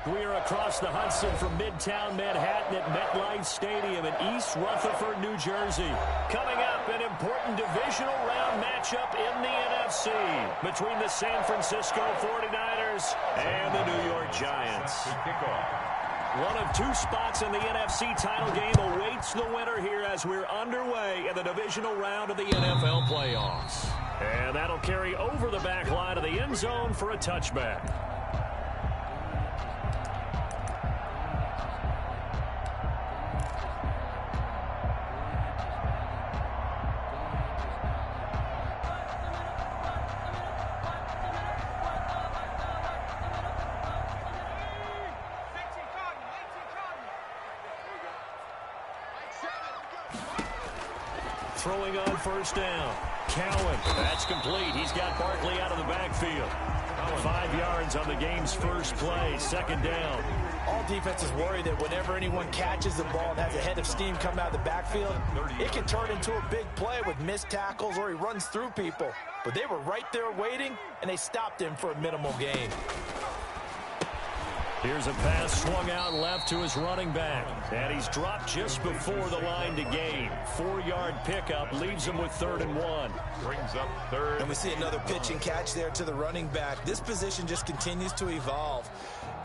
We are across the Hudson from Midtown Manhattan at MetLife Stadium in East Rutherford, New Jersey. Coming up, an important divisional round matchup in the NFC between the San Francisco 49ers and the New York Giants. One of two spots in the NFC title game awaits the winner here as we're underway in the divisional round of the NFL playoffs. And that'll carry over the back line of the end zone for a touchback. Throwing on first down. Cowan. That's complete. He's got Barkley out of the backfield. 5 yards on the game's first play. Second down. All defenses worry that whenever anyone catches the ball and has a head of steam come out of the backfield, it can turn into a big play with missed tackles or he runs through people. But they were right there waiting, and they stopped him for a minimal gain. Here's a pass swung out left to his running back. And he's dropped just before the line to gain. 4-yard pickup leaves him with 3rd and 1. Brings up 3rd. And we see another pitch and catch there to the running back. This position just continues to evolve.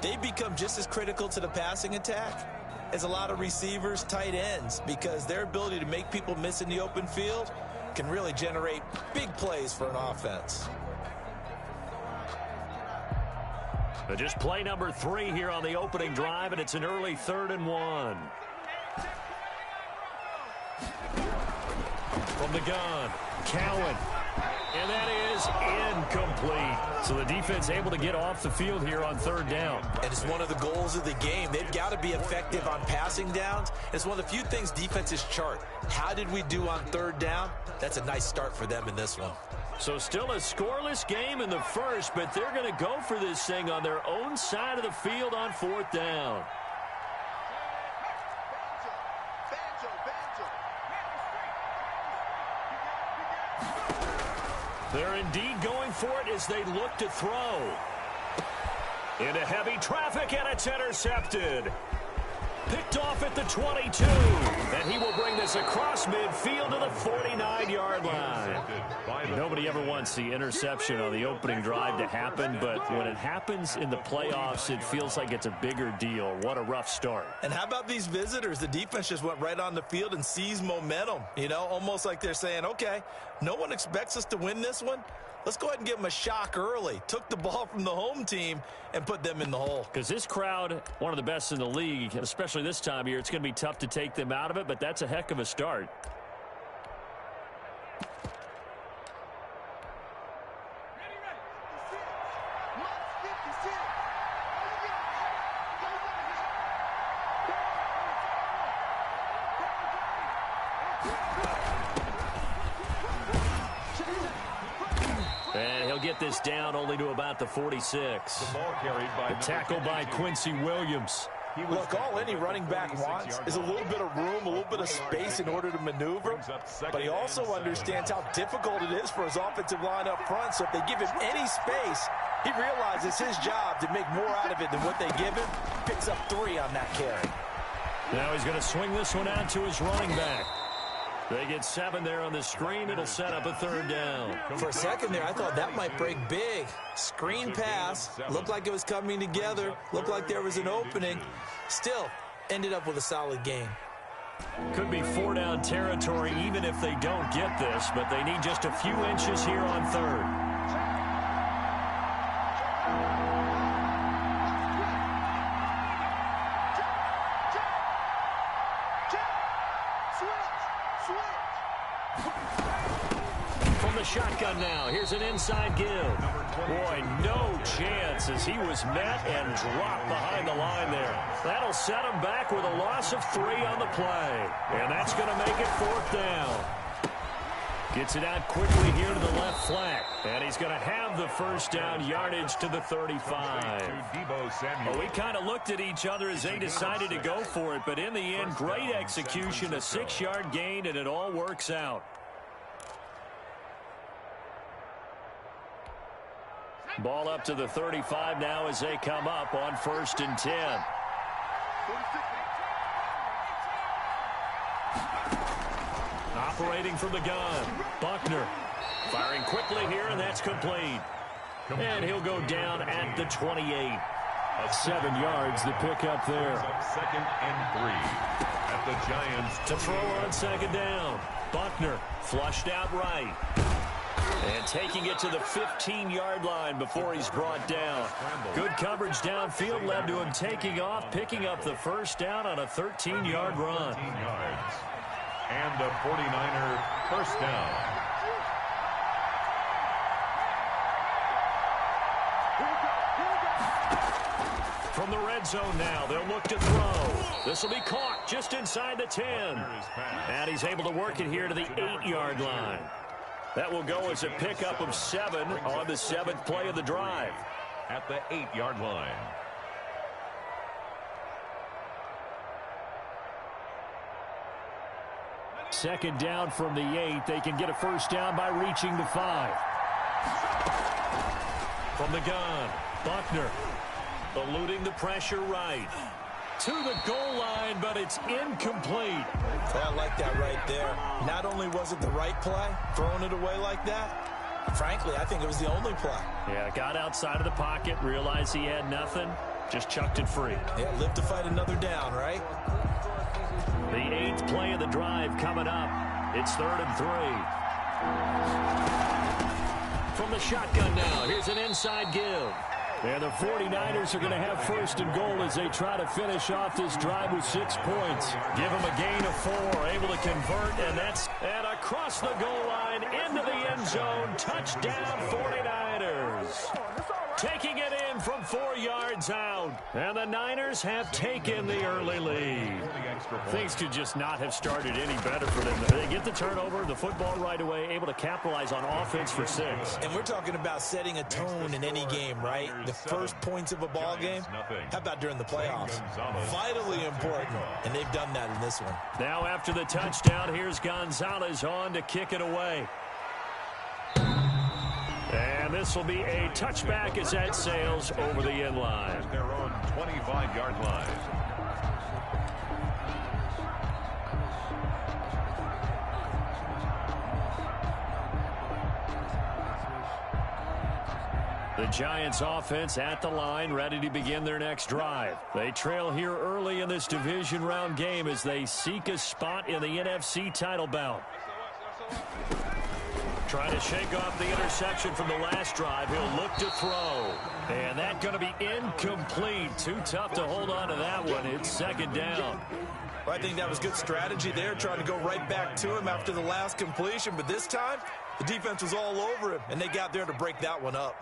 They become just as critical to the passing attack as a lot of receivers, tight ends, because their ability to make people miss in the open field can really generate big plays for an offense. Just play number 3 here on the opening drive, and it's an early 3rd and 1. From the gun, Cowan. And that is incomplete. So the defense able to get off the field here on 3rd down. And it's one of the goals of the game. They've got to be effective on passing downs. It's one of the few things defenses chart. How did we do on 3rd down? That's a nice start for them in this one. So still a scoreless game in the first, but they're going to go for this thing on their own side of the field on 4th down. They're indeed going for it as they look to throw. Into heavy traffic, and it's intercepted. Picked off at the 22. And he will bring this across midfield to the 49-yard line. Nobody ever wants the interception on the opening drive to happen, but when it happens in the playoffs, it feels like it's a bigger deal. What a rough start. And how about these visitors? The defense just went right on the field and seized momentum. You know, almost like they're saying, okay, no one expects us to win this one. Let's go ahead and give them a shock early. Took the ball from the home team and put them in the hole. Because this crowd, one of the best in the league, especially this time of year, it's going to be tough to take them out of it, but that's a heck of a start. Get this down only to about the 46. The ball carried by tackle by Quincy Williams. Look, all any running back wants is a little bit of room, a little bit of space in order to maneuver. But he also understands how difficult it is for his offensive line up front. So if they give him any space, he realizes his job to make more out of it than what they give him. Picks up 3 on that carry. Now he's going to swing this one out to his running back. They get 7 there on the screen. It'll set up a 3rd down. For a second there, I thought that might break big. Screen pass. Looked like it was coming together. Looked like there was an opening. Still, ended up with a solid game. Could be 4-down territory even if they don't get this, but they need just a few inches here on 3rd. Shotgun now. Here's an inside give. Boy, no chance as he was met and dropped behind the line there. That'll set him back with a loss of 3 on the play. And that's going to make it 4th down. Gets it out quickly here to the left flank. And he's going to have the first down yardage to the 35. Well, we kind of looked at each other as they decided to go for it. But in the end, great execution, a 6-yard gain, and it all works out. Ball up to the 35 now as they come up on 1st and 10. Operating from the gun, Buckner. Firing quickly here, and that's complete. And he'll go down at the 28. 7 yards the pick up there. 2nd and 3 at the Giants. To throw on 2nd down. Buckner flushed out right. And taking it to the 15-yard line before he's brought down. Good coverage downfield led to him taking off, picking up the 1st down on a 13-yard run. 13 yards. And a 49er 1st down. From the red zone now, they'll look to throw. This will be caught just inside the 10. And he's able to work it here to the 8-yard line. That will go as a pickup of 7 on the 7th play of the drive. At the 8-yard line. Second down from the 8. They can get a 1st down by reaching the 5. From the gun, Buckner eluding the pressure right. To the goal line, but it's incomplete. I like that right there. Not only was it the right play, throwing it away like that, frankly, I think it was the only play. Yeah, got outside of the pocket, realized he had nothing, just chucked it free. Yeah, live to fight another down, right? The 8th play of the drive coming up. It's 3rd and 3. From the shotgun now, here's an inside give. And the 49ers are going to have 1st and goal as they try to finish off this drive with 6 points. Give them a gain of 4, able to convert, and across the goal line into the end zone. Touchdown 49ers. Taking it in from 4 yards out. And the Niners have taken the early lead. Things could just not have started any better for them. They get the turnover, the football right away, able to capitalize on offense for 6. And we're talking about setting a tone in any game, right? The first points of a ball game. How about during the playoffs? Vitally important, and they've done that in this one. Now after the touchdown, here's Gonzalez on to kick it away. And this will be a touchback as that sails over the end line. Their own 25-yard line. The Giants offense at the line, ready to begin their next drive. They trail here early in this division round game as they seek a spot in the NFC title bout. Trying to shake off the interception from the last drive. He'll look to throw. And that's going to be incomplete. Too tough to hold on to that one. It's 2nd down. Well, I think that was good strategy there, trying to go right back to him after the last completion. But this time, the defense was all over him, and they got there to break that one up.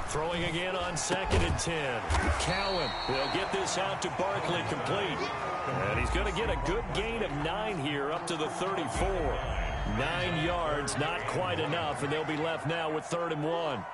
Throwing again on 2nd and 10. Cowan will get this out to Barkley complete. And he's going to get a good gain of 9 here up to the 34. 9 yards, not quite enough, and they'll be left now with 3rd and 1.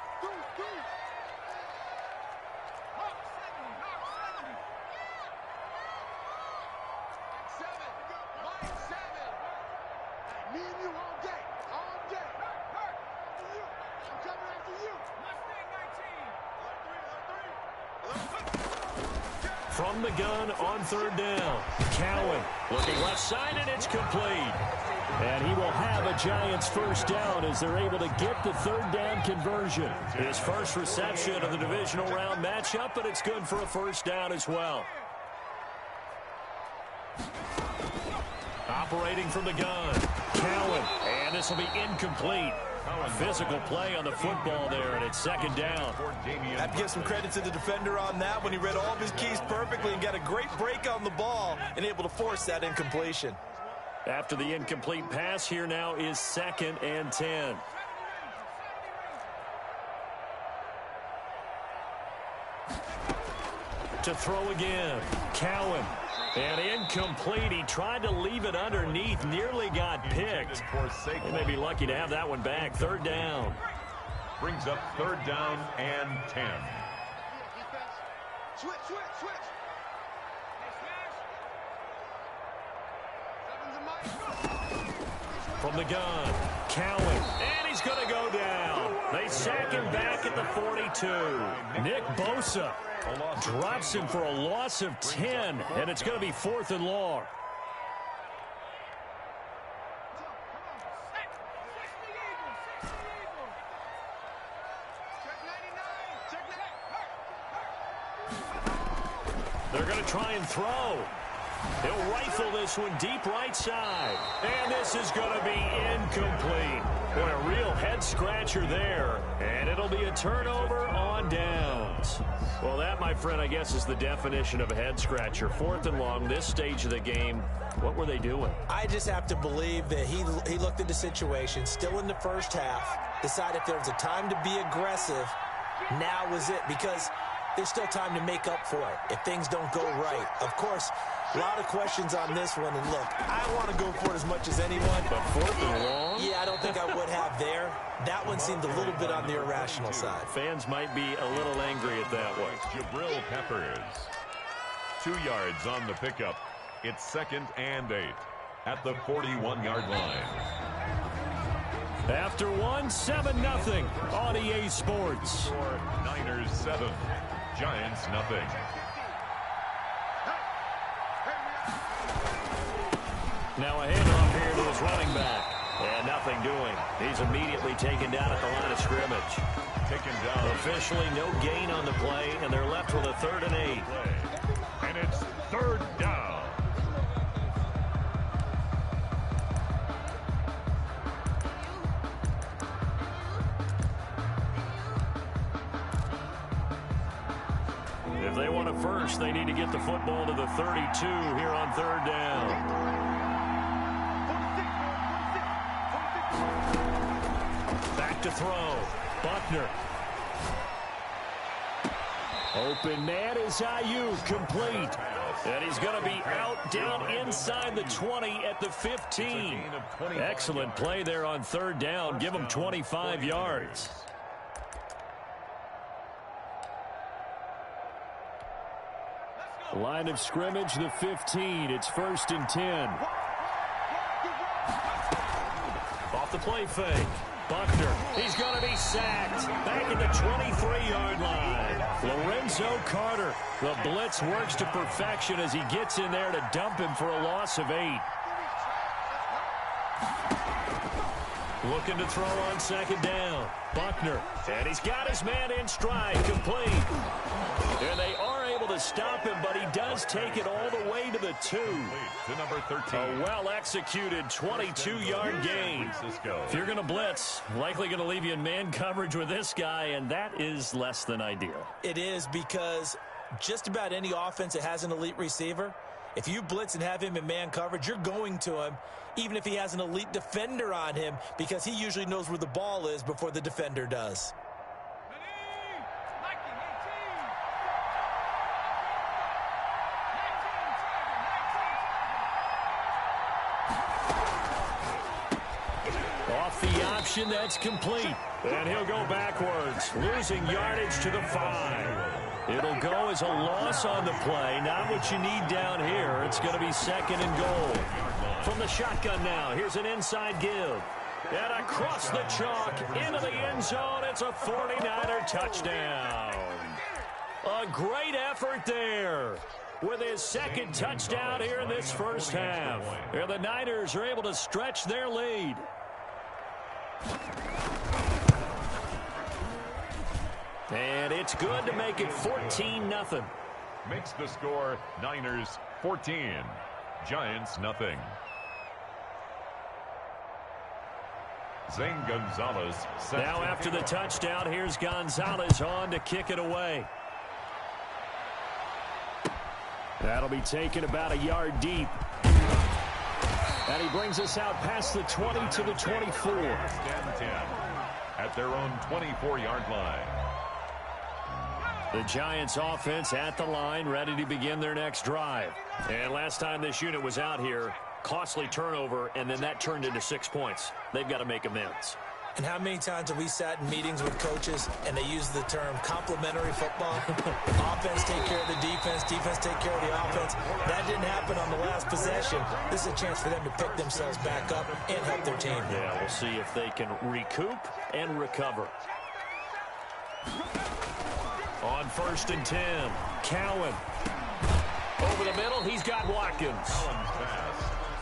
From the gun on 3rd down. Cowan looking left side, and it's complete. And he will have a Giants 1st down as they're able to get the 3rd down conversion. His first reception of the divisional round matchup, but it's good for a 1st down as well. Operating from the gun. Cowan, and this will be incomplete. Physical play on the football there, and it's 2nd down. I have to give some credit to the defender on that when he read all of his keys perfectly and got a great break on the ball and able to force that incompletion. After the incomplete pass, here now is 2nd and 10. To throw again. Cowan. And incomplete. He tried to leave it underneath. Nearly got picked. They may be lucky to have that one back. 3rd down. Brings up 3rd down and 10. From the gun, Cowan, and he's going to go down. They sack him back at the 42. Nick Bosa drops him for a loss of 10, and it's going to be 4th and long. They're going to try and throw. He'll rifle this one deep right side. And this is going to be incomplete. Boy, a real head-scratcher there. And it'll be a turnover on downs. Well, that, my friend, I guess is the definition of a head-scratcher. 4th and long, this stage of the game. What were they doing? I just have to believe that he looked at the situation, still in the first half, decided if there was a time to be aggressive, now was it. Because there's still time to make up for it if things don't go right. Of course, a lot of questions on this one. And look, I want to go for it as much as anyone. But 4th and long? Yeah, I don't think I would have there. That one seemed a little bit on the irrational side. Fans might be a little angry at that one. Jabril Peppers. 2 yards on the pickup. It's 2nd and 8 at the 41-yard line. After 7-0 on EA Sports. Niners 7, Giants nothing. Now a handoff here to his running back. And nothing doing. He's immediately taken down at the line of scrimmage. Taken down. Officially no gain on the play, and they're left with a 3rd and 8. And it's 3rd down. If they want a first, they need to get the football to the 32 here on 3rd down. Back to throw. Buckner. Open man is Ayuk, complete. And he's going to be out down inside the 20 at the 15. Excellent play there on 3rd down. Give him 25 yards. Line of scrimmage, the 15. It's 1st and 10. Off the play fake. Buckner, he's going to be sacked. Back at the 23-yard line. Lorenzo Carter. The blitz works to perfection as he gets in there to dump him for a loss of 8. Looking to throw on 2nd down. Buckner, and he's got his man in stride, complete. And they are able to stop him, but he does take it all the way to the 2. To number 13. A well-executed 22-yard gain. If you're going to blitz, likely going to leave you in man coverage with this guy, and that is less than ideal. It is, because just about any offense that has an elite receiver, if you blitz and have him in man coverage, you're going to him, even if he has an elite defender on him, because he usually knows where the ball is before the defender does. Off the option, that's complete. And he'll go backwards, losing yardage to the 5. It'll go as a loss on the play. Not what you need down here. It's going to be 2nd and goal. From the shotgun now, here's an inside give. And across the chalk, into the end zone, it's a 49er touchdown. A great effort there with his 2nd touchdown here in this first half. And the Niners are able to stretch their lead. And it's good to make it 14-0. Makes the score Niners 14, Giants nothing. Zane Gonzalez. Now after the touchdown, here's Gonzalez on to kick it away. That'll be taken about a yard deep. And he brings us out past the 20 to the 24. 10 at their own 24-yard line. The Giants offense at the line, ready to begin their next drive. And last time this unit was out here, costly turnover, and then that turned into 6 points. They've got to make amends. And how many times have we sat in meetings with coaches and they use the term complementary football? Offense take care of the defense, defense take care of the offense. That didn't happen on the last possession. This is a chance for them to pick themselves back up and help their team. Yeah, we'll see if they can recoup and recover. On 1st and 10, Cowan. Over the middle, he's got Watkins.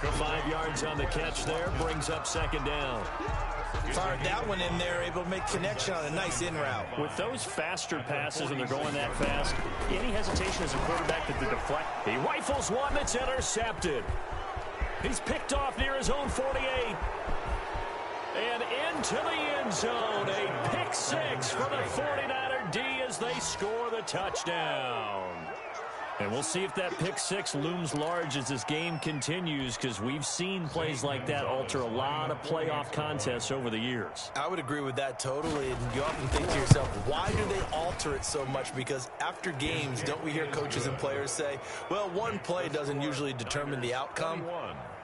5 yards on the catch there, brings up 2nd down. Fired that one in there, able to make connection on a nice in route. With those faster passes and they're going that fast, any hesitation as a quarterback that they deflect. He rifles one that's intercepted. He's picked off near his own 48. And into the end zone, a pick 6 for the 49er D as they score the touchdown. And we'll see if that pick 6 looms large as this game continues, because we've seen plays like that alter a lot of playoff contests over the years. I would agree with that totally. And you often think to yourself, why do they alter it so much? Because after games, don't we hear coaches and players say, well, one play doesn't usually determine the outcome?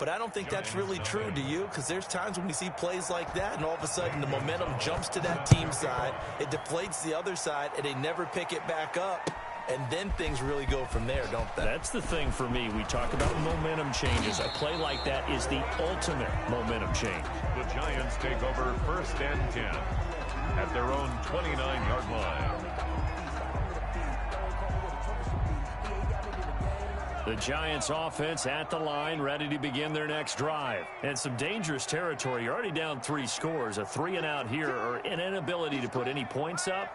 But I don't think that's really true, do you? Because there's times when we see plays like that, and all of a sudden the momentum jumps to that team side, it deflates the other side, and they never pick it back up. And then things really go from there, don't they? That's the thing for me. We talk about momentum changes. A play like that is the ultimate momentum change. The Giants take over 1st and 10 at their own 29-yard line. The Giants offense at the line, ready to begin their next drive. And some dangerous territory. You're already down 3 scores. A 3-and-out here, or an inability to put any points up.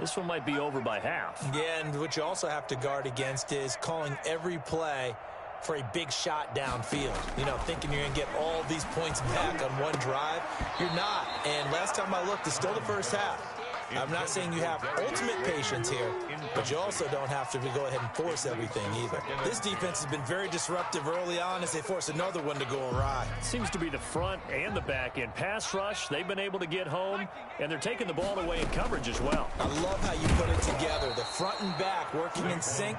This one might be over by half. Yeah, and what you also have to guard against is calling every play for a big shot downfield. You know, thinking you're going to get all these points back on one drive. You're not. And last time I looked, it's still the first half. I'm not saying you have ultimate patience here, but you also don't have to go ahead and force everything either. This defense has been very disruptive early on as they force another one to go awry. Seems to be the front and the back end. Pass rush, they've been able to get home, and they're taking the ball away in coverage as well. I love how you put it together. The front and back working in sync,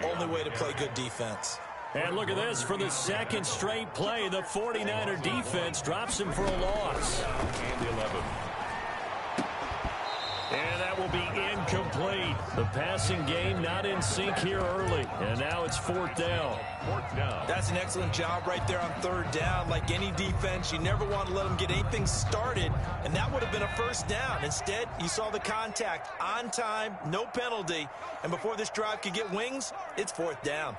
only way to play good defense. And look at this. For the 2nd straight play, the 49er defense drops him for a loss. And 11. And that will be incomplete. The passing game not in sync here early. And now it's 4th down. 4th down. That's an excellent job right there on 3rd down. Like any defense, you never want to let them get anything started. And that would have been a 1st down. Instead, you saw the contact on time, no penalty. And before this drive could get wings, it's 4th down.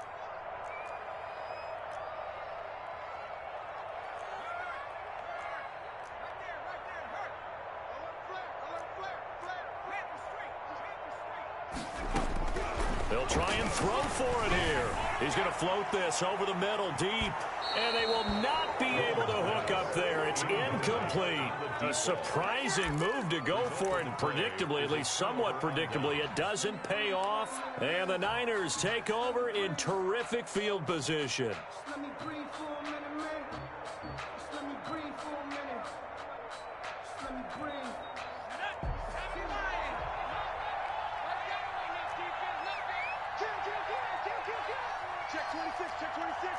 They'll try and throw for it here. He's going to float this over the middle deep, and they will not be able to hook up there. It's incomplete. A surprising move to go for it, and predictably, at least somewhat predictably, it doesn't pay off. And the Niners take over in terrific field position. Let me breathe for a minute, man. Just let me breathe for a minute. Just let me breathe. Check 26, check 26.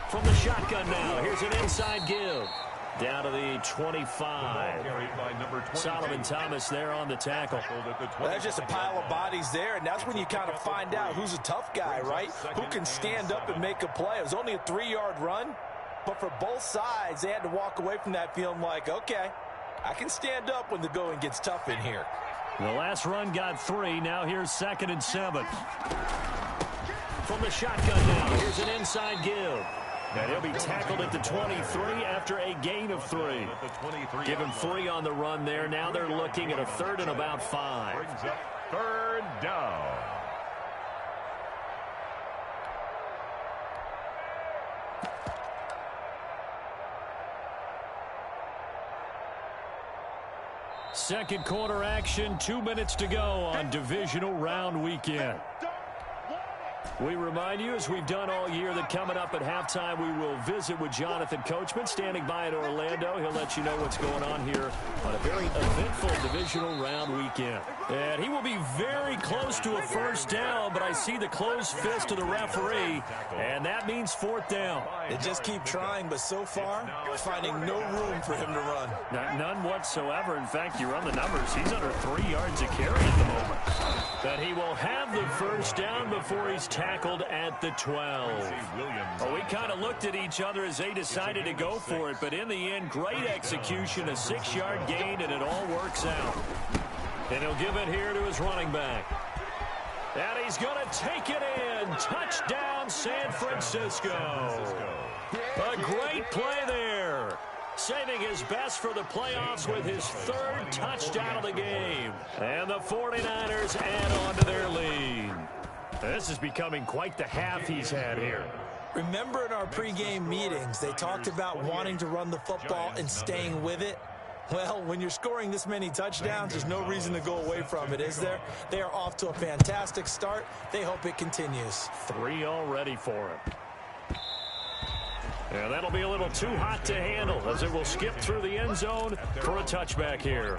From the shotgun now, here's an inside give. Down to the 25. Solomon Thomas there on the tackle. Well, there's just a pile of bodies there, and that's when you kind of find out who's a tough guy, right? Who can stand up and make a play. It was only a 3-yard run, but for both sides, they had to walk away from that feeling like, okay, I can stand up when the going gets tough in here. The last run got 3. Now here's 2nd and 7. From the shotgun now, here's an inside give. And he'll be tackled at the 23 after a gain of 3. Give him 3 on the run there. Now they're looking at a 3rd and about 5. Brings up 3rd down. Second quarter action, 2 minutes to go on divisional round weekend. We remind you, as we've done all year, that coming up at halftime, we will visit with Jonathan Coachman, standing by in Orlando. He'll let you know what's going on here on a very eventful divisional round weekend. And he will be very close to a first down, but I see the closed fist of the referee, and that means fourth down. They just keep trying, but so far, finding no room for him to run. None whatsoever. In fact, you run the numbers. He's under 3 yards a carry at the moment. But he will have the first down before he's tackled at the 12. Well, we kind of looked at each other as they decided to go for it, but in the end, great execution, a 6-yard gain, and it all works out. And he'll give it here to his running back. And he's going to take it in. Touchdown, San Francisco. A great play there. Saving his best for the playoffs with his 3rd touchdown of the game. And the 49ers add on to their lead. This is becoming quite the half he's had here. Remember in our pregame meetings, they talked about wanting to run the football and staying with it? Well, when you're scoring this many touchdowns, there's no reason to go away from it, is there? They are off to a fantastic start. They hope it continues. 3 already for him. And that'll be a little too hot to handle as it will skip through the end zone for a touchback here.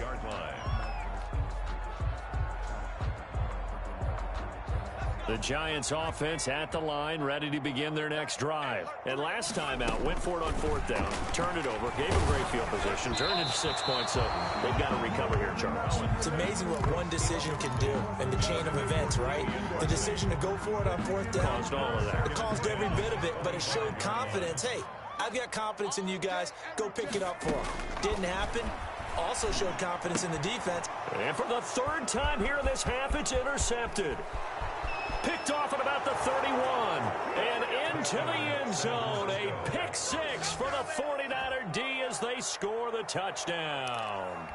The Giants offense at the line, ready to begin their next drive. And last time out, went for it on 4th down, turned it over, gave them great field position, turned into 6 points, so they've got to recover here, Charles. It's amazing what one decision can do in the chain of events, right? The decision to go for it on 4th down. Caused all of that. It caused every bit of it, but it showed confidence. Hey, I've got confidence in you guys. Go pick it up for them. Didn't happen. Also showed confidence in the defense. And for the 3rd time here in this half, it's intercepted. Picked off at about the 31. And into the end zone. A pick 6 for the 49er D as they score the touchdown.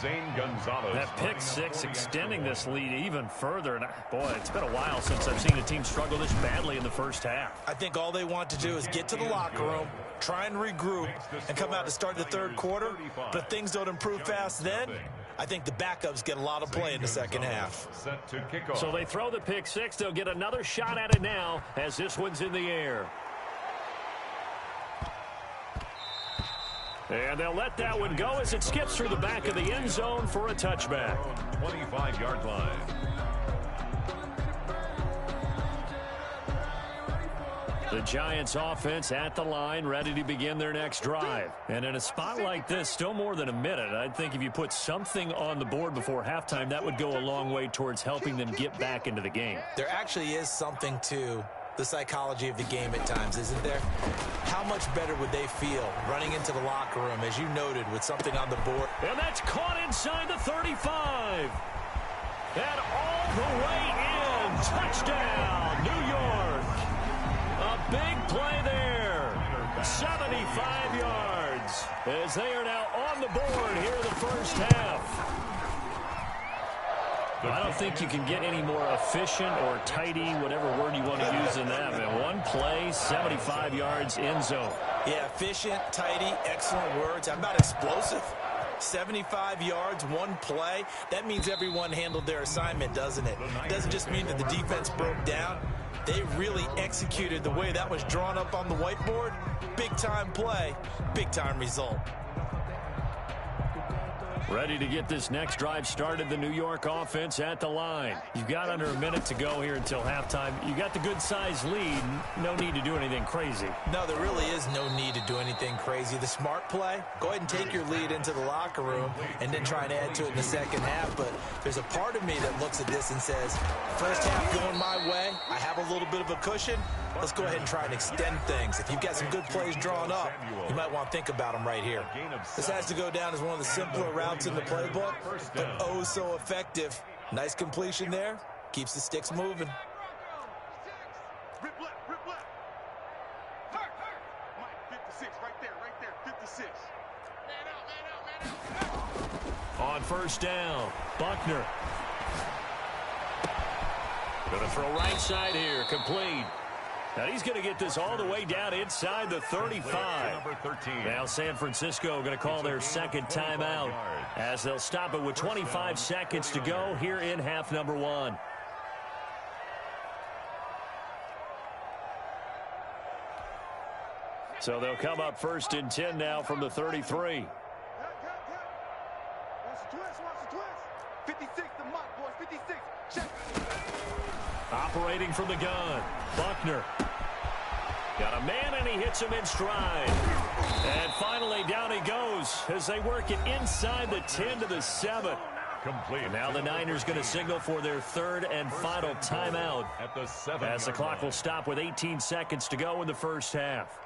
Zane Gonzalez. That pick 6 extending this lead even further. And boy, it's been a while since I've seen a team struggle this badly in the first half. I think all they want to do is get to the locker room, try and regroup, and come out to start the 3rd quarter. But if things don't improve fast then, I think the backups get a lot of play in the second half. So they throw the pick 6. They'll get another shot at it now as this one's in the air. And they'll let that one go as it skips through the back of the end zone for a touchback. 25-yard line. The Giants offense at the line, ready to begin their next drive. And in a spot like this, still more than a minute, I'd think if you put something on the board before halftime, that would go a long way towards helping them get back into the game. There actually is something to the psychology of the game at times, isn't there? How much better would they feel running into the locker room, as you noted, with something on the board? And that's caught inside the 35. And all the way in. Touchdown, New York. A big play there. 75 yards as they are now on the board here in the first half. I don't think you can get any more efficient or tidy, whatever word you want to use in that. Man, one play, 75 yards, end zone. Yeah, efficient, tidy, excellent words. How about explosive? 75 yards, one play. That means everyone handled their assignment, doesn't it? It doesn't just mean that the defense broke down. They really executed the way that was drawn up on the whiteboard. Big-time play, big-time result. Ready to get this next drive started, the New York offense at the line. You've got under a minute to go here until halftime. You got the good-sized lead. No need to do anything crazy. No, there really is no need to do anything crazy. The smart play, go ahead and take your lead into the locker room and then try and add to it in the second half. But there's a part of me that looks at this and says, first half going my way, I have a little bit of a cushion. Let's go ahead and try and extend things. If you've got some good plays drawn up, you might want to think about them right here. This has to go down as one of the simpler routes in the playbook, but oh so effective. Nice completion there. Keeps the sticks moving. Rip left. 56, right there, 56. Man out. On first down, Buckner. Gonna throw right side here, complete. Now he's going to get this all the way down inside the 35. Now San Francisco going to call their second timeout as they'll stop it with 25 seconds to go here in half number 1. So they'll come up 1st and 10 now from the 33. Watch the twist, watch the twist. 56, the mark, boys, 56. Check. Operating from the gun, Buckner. Got a man, and he hits him in stride. And finally, down he goes as they work it inside the 10 to the 7. Complete. And now the Niners going to signal for their 3rd and final timeout at the 7-yard as the clock will line. stop with 18 seconds to go in the first half.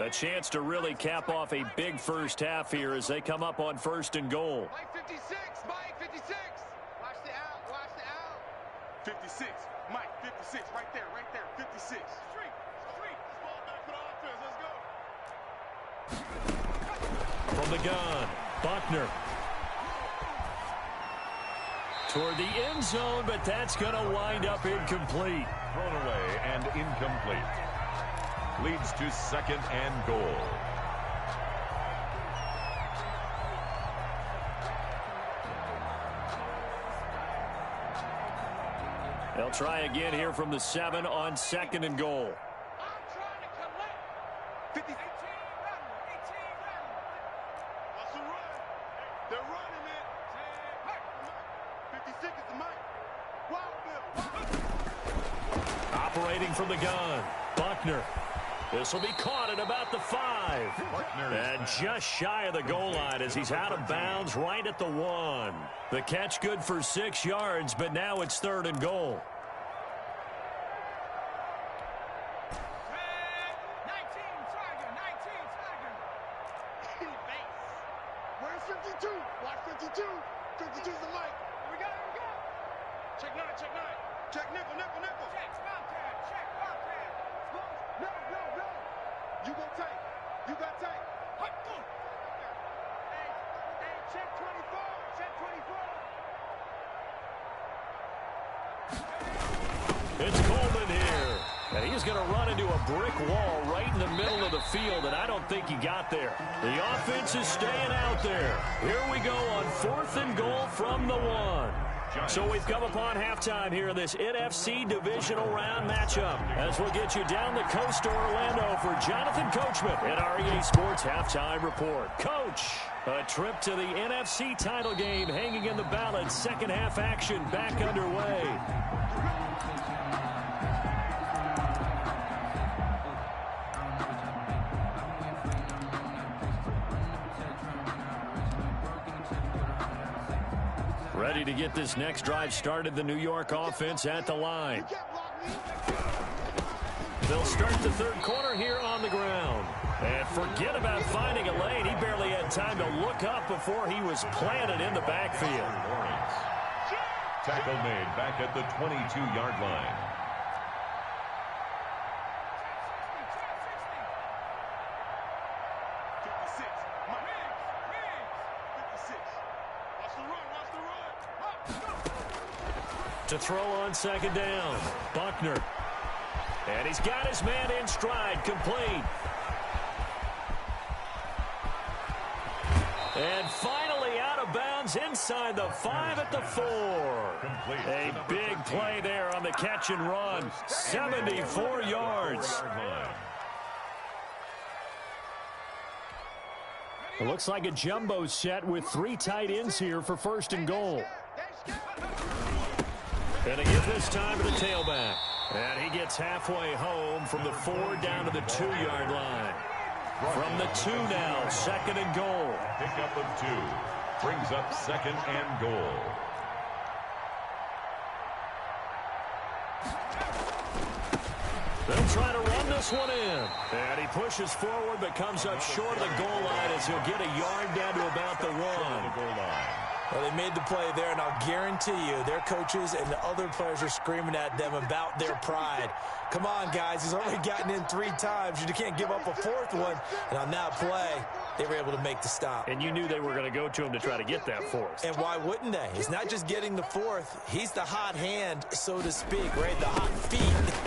A chance to really cap off a big first half here as they come up on 1st and goal. Mike 56, Mike 56. Watch the out, watch the out. 56, Mike 56, right there, 56. Street, ball back for the offense, let's go. From the gun, Buckner. Toward the end zone, but that's going to wind up incomplete. Thrown away and incomplete. Leads to 2nd and goal. They'll try again here from the 7 on 2nd and goal. I'm trying to collect. 50. 18 run. What's the run? They're running it. 56 is the Mike. Wild Bill. Operating from the gun, Buckner. This will be caught at about the 5. And just shy of the goal line as he's out of bounds right at the 1. The catch good for 6 yards, but now it's 3rd and goal. 19 Tiger. Where's 52? Watch 52. 52's the Mike. Here we go. Check 9. Check nickel. Check Wildcat. No. You got tape. Hey, check 24. It's Coleman here. And he's going to run into a brick wall right in the middle of the field, and I don't think he got there. The offense is staying out there. Here we go on 4th and goal from the 1. So we've come upon halftime here in this NFC divisional round matchup as we'll get you down the coast to Orlando for Jonathan Coachman in our EA Sports Halftime Report. Coach, a trip to the NFC title game hanging in the balance. Second half action back underway. Ready to get this next drive started, the New York offense at the line. They'll start the 3rd quarter here on the ground. And forget about finding a lane. He barely had time to look up before he was planted in the backfield. Tackle made back at the 22-yard line. To throw on 2nd down, Buckner. And he's got his man in stride, complete. And finally out of bounds inside the 5 at the 4. Complete. A big play there on the catch and run. 74 yards. It looks like a jumbo set with 3 tight ends here for 1st and goal. And again this time to the tailback. And he gets halfway home from the 4 down to the 2-yard line. From the 2 now, 2nd and goal. Pickup of 2. Brings up 2nd and goal. They'll try to run this one in. And he pushes forward but comes up short of the goal line as he'll get a yard down to about the 1. Well, they made the play there, and I'll guarantee you their coaches and the other players are screaming at them about their pride. Come on, guys. He's only gotten in 3 times. You can't give up a 4th one. And on that play, they were able to make the stop. And you knew they were going to go to him to try to get that 4th. And why wouldn't they? He's not just getting the 4th. He's the hot hand, so to speak, right? The hot feet.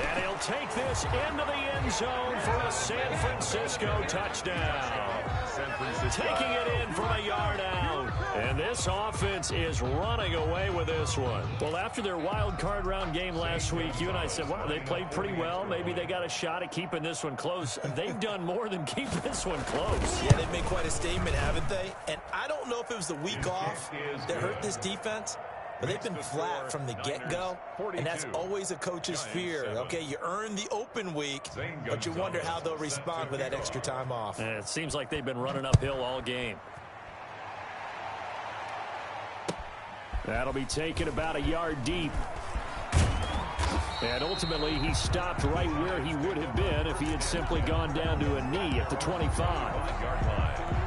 And he'll take this into the end zone for a San Francisco touchdown. Taking it in from a yard out. And this this offense is running away with this one. Well, after their wild card round game last week, you and I said, well, they played pretty well. Maybe they got a shot at keeping this one close. They've done more than keep this one close. Yeah, they've made quite a statement, haven't they? And I don't know if it was the week off that hurt this defense, but they've been flat from the get-go, and that's always a coach's fear. Okay, you earn the open week, but you wonder how they'll respond with that extra time off. And it seems like they've been running uphill all game. That'll be taken about a yard deep. And ultimately, he stopped right where he would have been if he had simply gone down to a knee at the 25-yard line.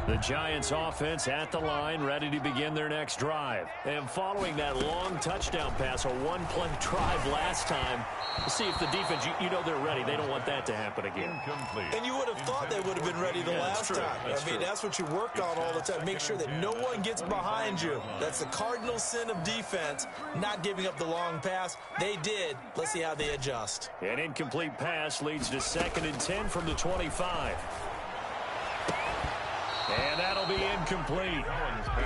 The Giants offense at the line, ready to begin their next drive. And following that long touchdown pass, a one-play drive last time, see if the defense, you know they're ready. They don't want that to happen again. And you would have thought they would have been ready the last time. I mean, that's what you work on all the time. Make sure that no one gets behind you. That's the cardinal sin of defense, not giving up the long pass. They did. Let's see how they adjust. An incomplete pass leads to 2nd and 10 from the 25. And that'll be incomplete.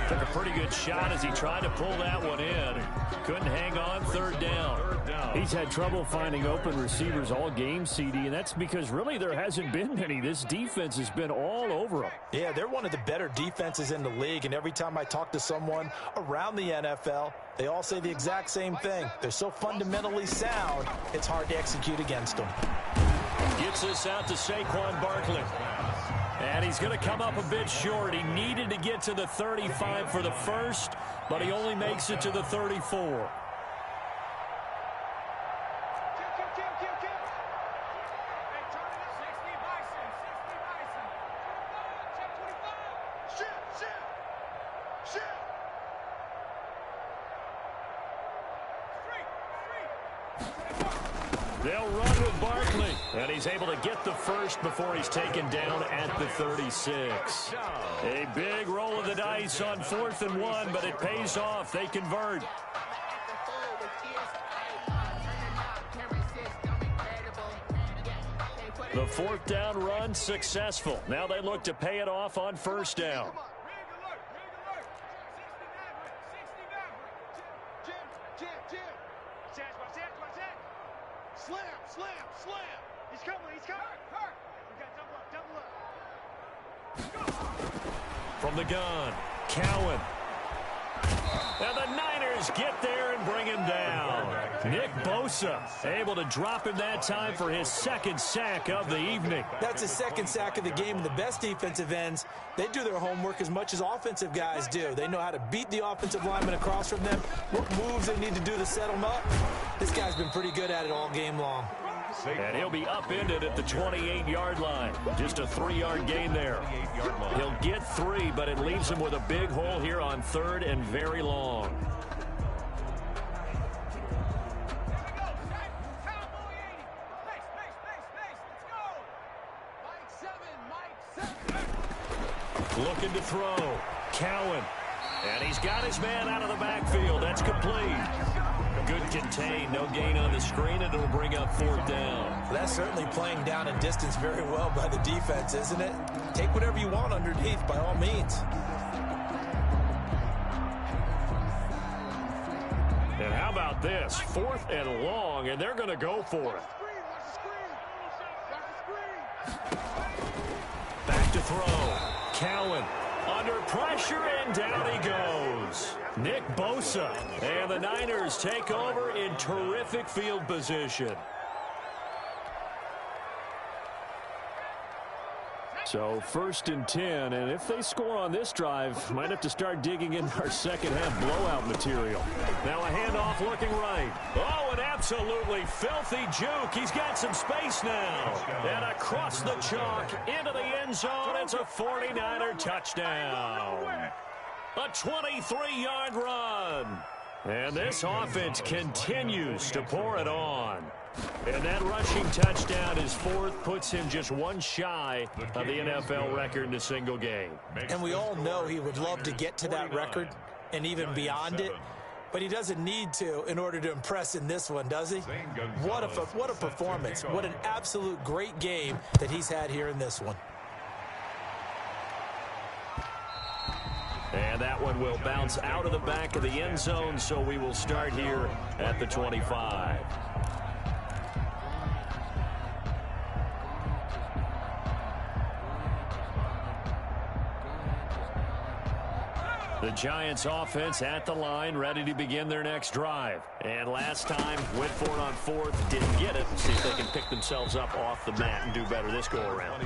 Took a pretty good shot as he tried to pull that one in. Couldn't hang on, 3rd down. He's had trouble finding open receivers all game, CD, and that's because really there hasn't been many. This defense has been all over them. Yeah, they're one of the better defenses in the league, and every time I talk to someone around the NFL, they all say the exact same thing. They're so fundamentally sound, it's hard to execute against them. Gets this out to Saquon Barkley. And he's going to come up a bit short. He needed to get to the 35 for the first, but he only makes it to the 34. They'll run with Barkley, and he's able to get the first before he's taken down at the 36. A big roll of the dice on 4th and 1, but it pays off. They convert. The 4th down run successful. Now they look to pay it off on 1st down. Slam. He's coming. We got double up. From the gun, Cowan. And the Niners get there and bring him down. Nick Bosa able to drop him that time for his 2nd sack of the evening. That's his 2nd sack of the game, and the best defensive ends, they do their homework as much as offensive guys do. They know how to beat the offensive lineman across from them, what moves they need to do to set them up. This guy's been pretty good at it all game long. And he'll be upended at the 28-yard line. Just a 3-yard gain there. He'll get 3, but it leaves him with a big hole here on 3rd and very long. Looking to throw. Cowan. And he's got his man out of the backfield. That's complete. Good contain. No gain on the screen, and it'll bring up 4th down. Well, that's certainly playing down in distance very well by the defense, isn't it? Take whatever you want underneath by all means. And how about this? 4th and long, and they're going to go for it. Back to throw. Cowan under pressure, and down he goes. Nick Bosa. And the Niners take over in terrific field position. So 1st and 10, and if they score on this drive, might have to start digging in our second half blowout material. Now a handoff looking right. Oh, an absolutely filthy juke. He's got some space now. And across the chalk into the end zone, it's a 49er touchdown. A 23-yard run. And this offense continues to pour it on. And that rushing touchdown is 4th, puts him just one shy of the NFL record in a single game. And we all know he would love to get to that record and even beyond it. But he doesn't need to in order to impress in this one, does he? What a performance. What an absolute great game that he's had here in this one. And that one will bounce out of the back of the end zone, so we will start here at the 25. The Giants offense at the line, ready to begin their next drive. And last time, went for it on fourth, didn't get it. See if they can pick themselves up off the mat and do better this go-around.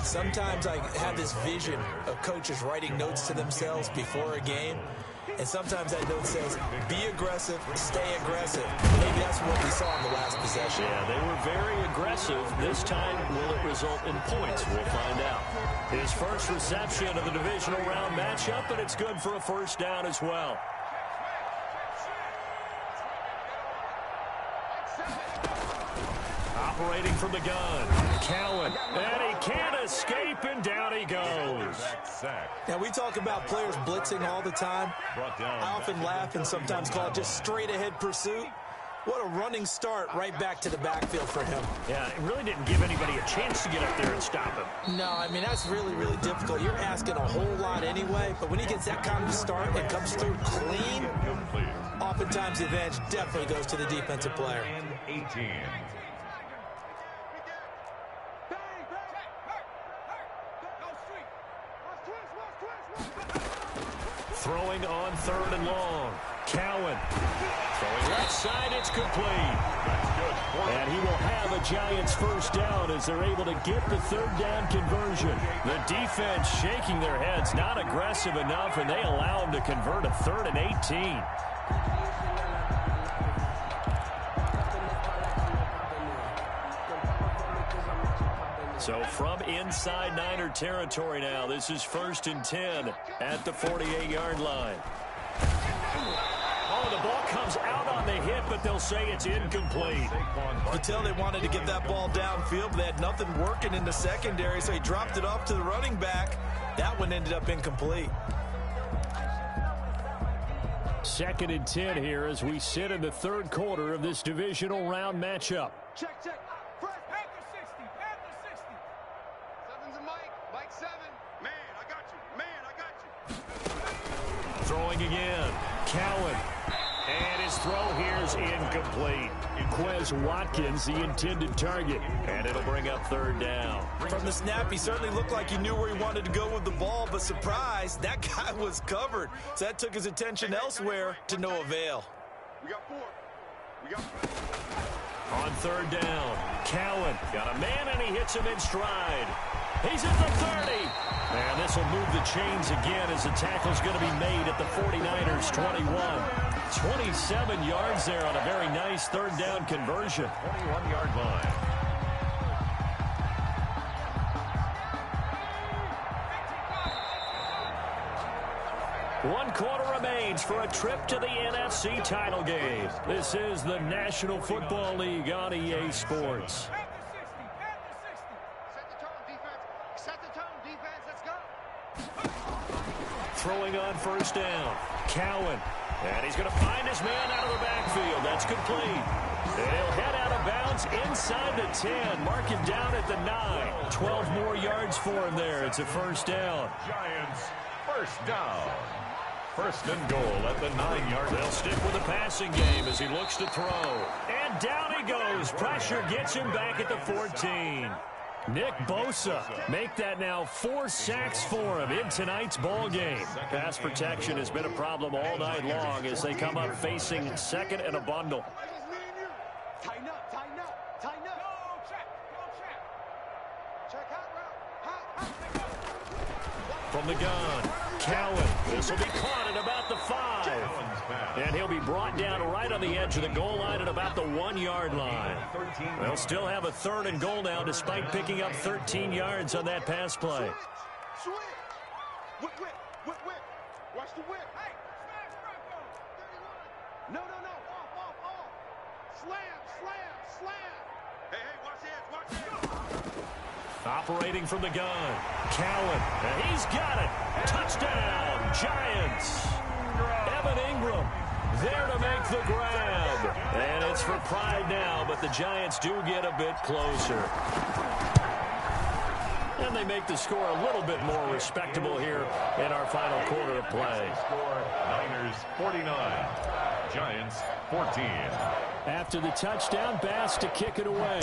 Sometimes I have this vision of coaches writing notes to themselves before a game. And sometimes that note says, be aggressive, stay aggressive. Maybe that's what we saw in the last possession. Yeah, they were very aggressive. This time, will it result in points? We'll find out. His first reception of the divisional round matchup, and it's good for a first down as well. Operating from the gun, Cowan, and he can't escape, and down he goes. Now, we talk about players blitzing all the time. I often laugh and sometimes call it just straight-ahead pursuit. What a running start right back to the backfield for him. Yeah, it really didn't give anybody a chance to get up there and stop him. No, I mean, that's really, really difficult. You're asking a whole lot anyway, but when he gets that kind of start and comes through clean, oftentimes the advantage definitely goes to the defensive player. 18. Throwing on third and long. Cowan. Throwing left side, it's complete. And he will have a Giants first down as they're able to get the third down conversion. The defense shaking their heads, not aggressive enough, and they allow him to convert a 3rd and 18. So from inside Niner territory now, this is 1st and 10 at the 48-yard line. Oh, the ball comes out on the hit, but they'll say it's incomplete. You could tell they wanted to get that ball downfield, but they had nothing working in the secondary, so he dropped it off to the running back. That one ended up incomplete. 2nd and 10 here as we sit in the 3rd quarter of this divisional round matchup. Check, check. Panther 60, Panther 60. 7's a Mike, Mike 7. Man, I got you. Man, I got you. Throwing again. Cowan. And his throw here is incomplete. Quez Watkins, the intended target. And it'll bring up 3rd down. From the snap, he certainly looked like he knew where he wanted to go with the ball, but surprise, that guy was covered. So that took his attention elsewhere to no avail. We got 4. We got 4. On 3rd down, Cowan got a man and he hits him in stride. He's at the 30. And this will move the chains again as the tackle's going to be made at the 49ers 21. 27 yards there on a very nice 3rd down conversion. 21-yard line. One quarter remains for a trip to the NFC title game. This is the National Football League on EA Sports. Set the tone, defense. Let's go. Throwing on 1st down, Cowan. And he's going to find his man out of the backfield. That's complete. And he'll head out of bounds inside the 10. Mark him down at the 9. 12 more yards for him there. It's a 1st down. Giants, 1st down. 1st and goal at the 9-yard line. They'll stick with the passing game as he looks to throw. And down he goes. Pressure gets him back at the 14. Nick Bosa make that now 4 sacks for him in tonight's ball game. Pass protection has been a problem all night long as they come up facing 2nd and a bundle. Tighten up, tighten up, tighten up. Go check, go check. Check hot route. From the gun, Cowan. This will be caught at about the 5. And he'll be brought down right on the edge of the goal line at about the 1-yard line. They'll still have a 3rd and goal now despite picking up 13 yards on that pass play. Switch. Whip, whip, whip, whip. Watch the whip. Hey, no, no, no. Off. Slam, slam, slam. Hey, watch the edge, watch the edge. Operating from the gun, Cowan. And he's got it. Touchdown, Giants. Evan Ingram. There to make the grab. And it's for pride now, but the Giants do get a bit closer. And they make the score a little bit more respectable here in our final quarter of play. Score, Niners 49, Giants 14. After the touchdown, Bass to kick it away.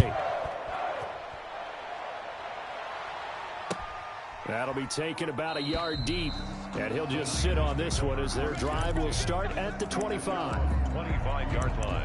That'll be taken about a yard deep, and he'll just sit on this one as their drive will start at the 25. 25-yard line.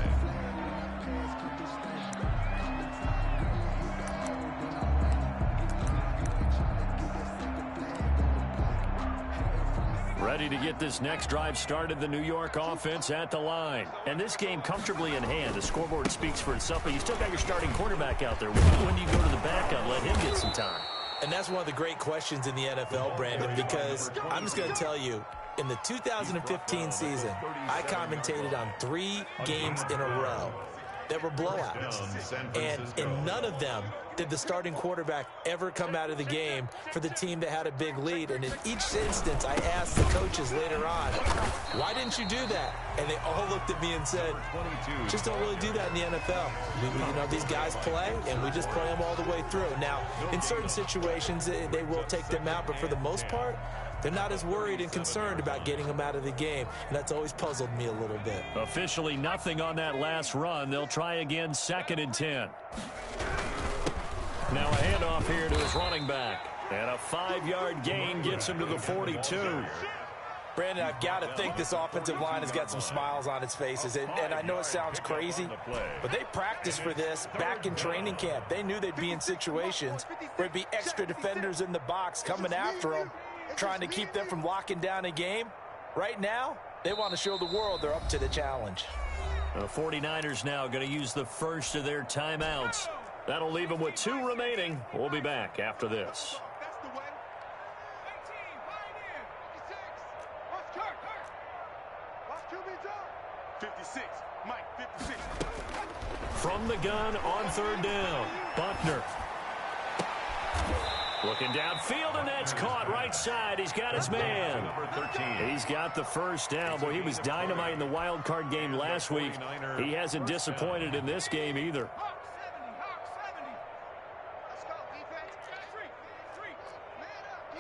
Ready to get this next drive started, the New York offense at the line. And this game comfortably in hand. The scoreboard speaks for itself, but you still got your starting quarterback out there. When do you go to the backup, let him get some time? And that's one of the great questions in the NFL, Brandon, because I'm just going to tell you, in the 2015 season, I commentated on 3 games in a row that were blowouts. And in none of them did the starting quarterback ever come out of the game for the team that had a big lead. And in each instance, I asked the coaches later on, why didn't you do that? And they all looked at me and said, just don't really do that in the NFL. You know, these guys play, and we just play them all the way through. Now, in certain situations, they will take them out, but for the most part, they're not as worried and concerned about getting them out of the game, and that's always puzzled me a little bit. Officially nothing on that last run. They'll try again, 2nd and 10. Now a handoff here to his running back. And a 5-yard gain gets him to the 42. Brandon, I've got to think this offensive line has got some smiles on its faces. And I know it sounds crazy, but they practiced for this back in training camp. They knew they'd be in situations where there'd be extra defenders in the box coming after them, trying to keep them from locking down a game. Right now, they want to show the world they're up to the challenge. The 49ers now going to use the first of their timeouts. That'll leave them with 2 remaining. We'll be back after this. That's the way. 18, right in. 56. Watch Kirk. Watch QB jump. 56. Mike, 56. From the gun on 3rd down. Buckner. Looking downfield, and that's caught right side. He's got his man. Number 13. He's got the first down. Boy, he was dynamite in the wild card game last week. He hasn't disappointed in this game either. Hawk 70. Let's go, defense. Street. Man up, D.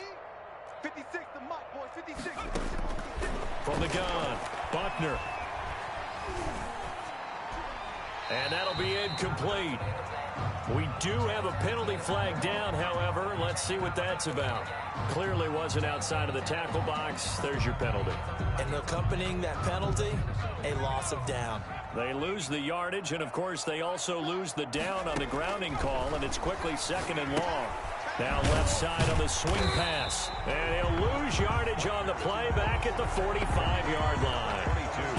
56 to Mike, boys. 56. From the gun, Buckner. And that'll be incomplete. We do have a penalty flag down, however. Let's see what that's about. Clearly wasn't outside of the tackle box. There's your penalty. And accompanying that penalty, a loss of down. They lose the yardage, and, of course, they also lose the down on the grounding call, and it's quickly 2nd and long. Now left side on the swing pass. And he'll lose yardage on the play back at the 45-yard line.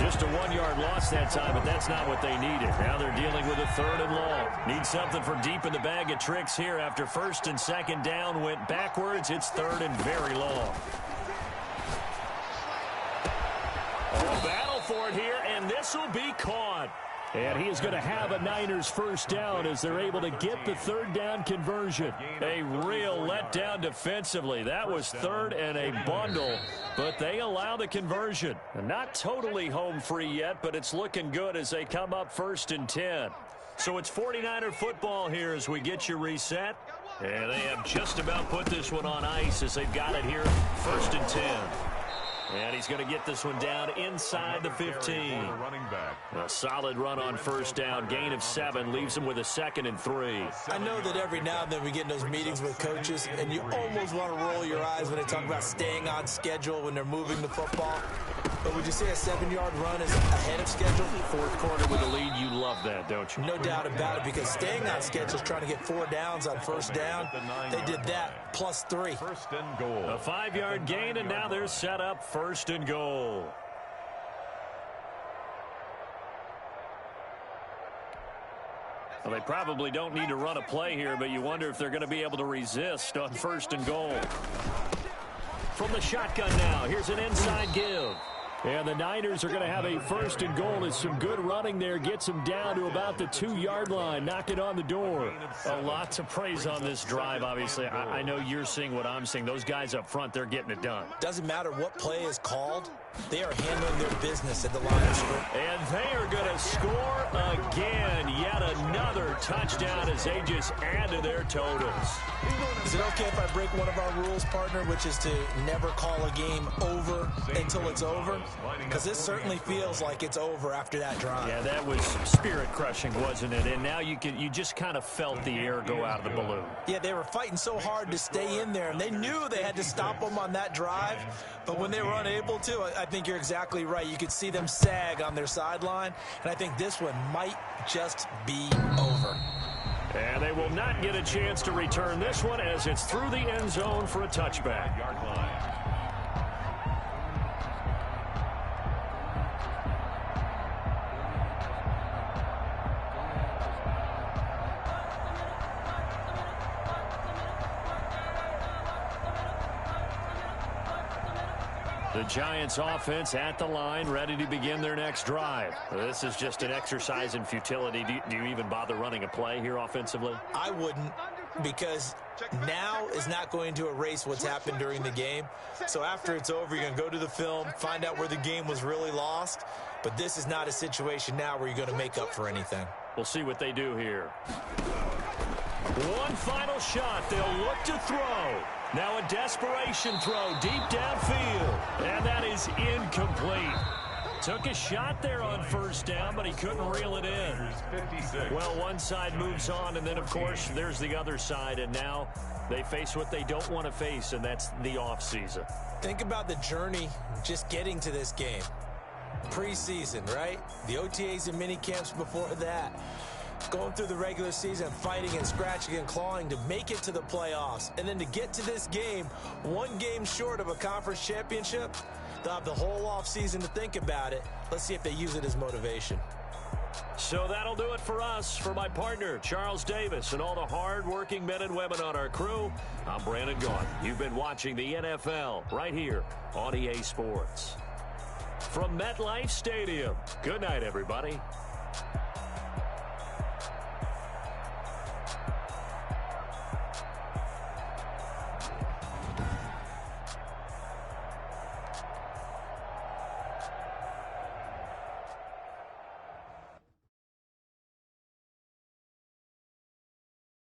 Just a 1-yard loss that time, but that's not what they needed. Now they're dealing with a 3rd and long. Need something for deep in the bag of tricks here after 1st and 2nd down went backwards. It's 3rd and very long. A battle for it here, and this will be caught. And he is going to have a Niners first down as they're able to get the 3rd down conversion. A real letdown defensively. That was 3rd and a bundle, but they allow the conversion. Not totally home free yet, but it's looking good as they come up 1st and 10. So it's 49er football here as we get you reset. And they have just about put this one on ice as they've got it here 1st and 10. And he's going to get this one down inside the 15. A solid run on 1st down. Gain of 7 leaves him with a 2nd and 3. I know that every now and then we get in those meetings with coaches, and you almost want to roll your eyes when they talk about staying on schedule when they're moving the football. But would you say a 7-yard run is ahead of schedule? 4th quarter with a lead, you love that, don't you? No doubt about it, because staying on schedule is trying to get 4 downs on 1st down. They did that, plus 3. 1st and goal. A 5-yard gain, and now they're set up 1st and goal. Well, they probably don't need to run a play here, but you wonder if they're going to be able to resist on 1st and goal. From the shotgun now, here's an inside give. And the Niners are going to have a 1st and goal as some good running there gets them down to about the 2-yard line, knocking on the door. A lot to praise on this drive, obviously. I know you're seeing what I'm seeing. Those guys up front, they're getting it done. Doesn't matter what play is called. They are handling their business at the line of scrimmage. And they are going to score again. Yet another touchdown as they just add to their totals. Is it okay if I break one of our rules, partner, which is to never call a game over until it's over? Because this certainly feels like it's over after that drive. Yeah, that was spirit-crushing, wasn't it? And now you just kind of felt the air go out of the balloon. Yeah, they were fighting so hard to stay in there, and they knew they had to stop them on that drive. But when they were unable to, I think you're exactly right. You could see them sag on their sideline, and I think this one might just be over. And they will not get a chance to return this one as it's through the end zone for a touchback. Yard line. The Giants offense at the line, ready to begin their next drive. This is just an exercise in futility. Do you even bother running a play here offensively? I wouldn't, because now is not going to erase what's happened during the game. So after it's over, you're going to go to the film, find out where the game was really lost. But this is not a situation now where you're going to make up for anything. We'll see what they do here. One final shot. They'll look to throw. Now a desperation throw deep downfield. And that is incomplete. Took a shot there on 1st down, but he couldn't reel it in. Well, one side moves on, and then, of course, there's the other side. And now they face what they don't want to face, and that's the offseason. Think about the journey just getting to this game. Preseason, right? The OTAs and mini camps before that. Going through the regular season, fighting and scratching and clawing to make it to the playoffs. And then to get to this game, one game short of a conference championship, they'll have the whole offseason to think about it. Let's see if they use it as motivation. So that'll do it for us. For my partner, Charles Davis, and all the hard-working men and women on our crew, I'm Brandon Gaudin. You've been watching the NFL right here on EA Sports. From MetLife Stadium, good night, everybody.